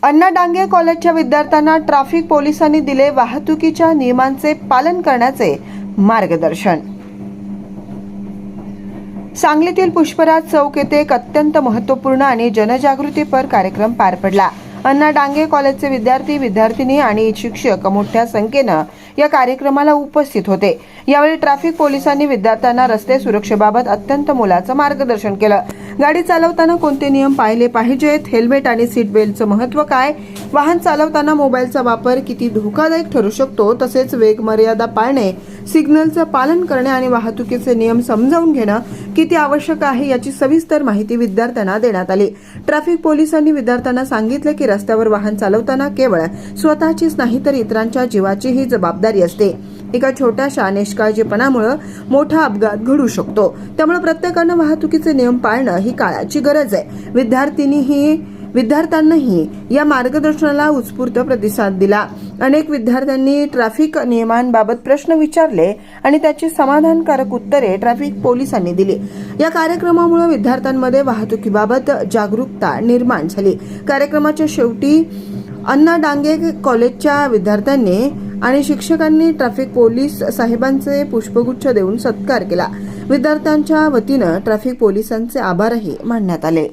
अण्णा डांगे कॉलेजच्या विद्यार्थ्यांना ट्रॅफिक पोलिसांनी दिले वाहतुकीच्या नियमांचे पालन करण्याचे मार्गदर्शन। सांगलीतील पुष्पराज चौक येथे एक अत्यंत महत्त्वपूर्ण आणि जनजागृतीपर कार्यक्रम पार पडला। अण्णा डांगे कॉलेजचे विद्यार्थी आणि शिक्षक मोठ्या संख्येने या कार्यक्रमाला उपस्थित होते। यावेळी ट्रॅफिक पोलिसांनी विद्यार्थ्यांना रस्ते सुरक्षेबाबत अत्यंत मोलाचं मार्गदर्शन केलं। गाडी चालवताना कोणते नियम पाळले पाहिजेत, हेल्मेट आणि सीट बेल्टचं महत्त्व काय, वाहन चालवताना मोबाईलचा वापर किती धोकादायक ठरू शकतो, तसेच वेग मर्यादा पाळणे, सिग्नलचं पालन करणे आणि वाहतुकीचे नियम समजावून घेणं किती आवश्यक आहे याची सविस्तर माहिती विद्यार्थ्यांना देण्यात आली। ट्रॅफिक पोलिसांनी विद्यार्थ्यांना सांगितले की रस्त्यावर वाहन चालवताना केवळ स्वतःचीच नाही तर इतरांच्या जीवाचीही जबाबदारी असते। एका छोट्याशा निष्काळजीपणामुळे मोठा अपघात घडू शकतो, त्यामुळे प्रत्येकाने वाहतुकीचे नियम पाळणं ही काळाची गरज आहे। विद्यार्थ्यांनाही या मार्गदर्शनाला उत्स्फूर्त प्रतिसाद दिला। अनेक विद्यार्थ्यांनी ट्रॅफिक नियमांबाबत प्रश्न विचारले आणि त्याची समाधानकारक उत्तरे ट्रॅफिक पोलिसांनी दिली। या कार्यक्रमामुळे विद्यार्थ्यांमध्ये वाहतुकीबाबत जागरूकता निर्माण झाली। कार्यक्रमाच्या शेवटी अण्णा डांगे कॉलेजच्या विद्यार्थ्यांनी आणि शिक्षकांनी ट्रॅफिक पोलीस साहेबांचे पुष्पगुच्छ देऊन सत्कार केला। विद्यार्थ्यांच्या वतीनं ट्रॅफिक पोलिसांचे आभारही मानण्यात आले।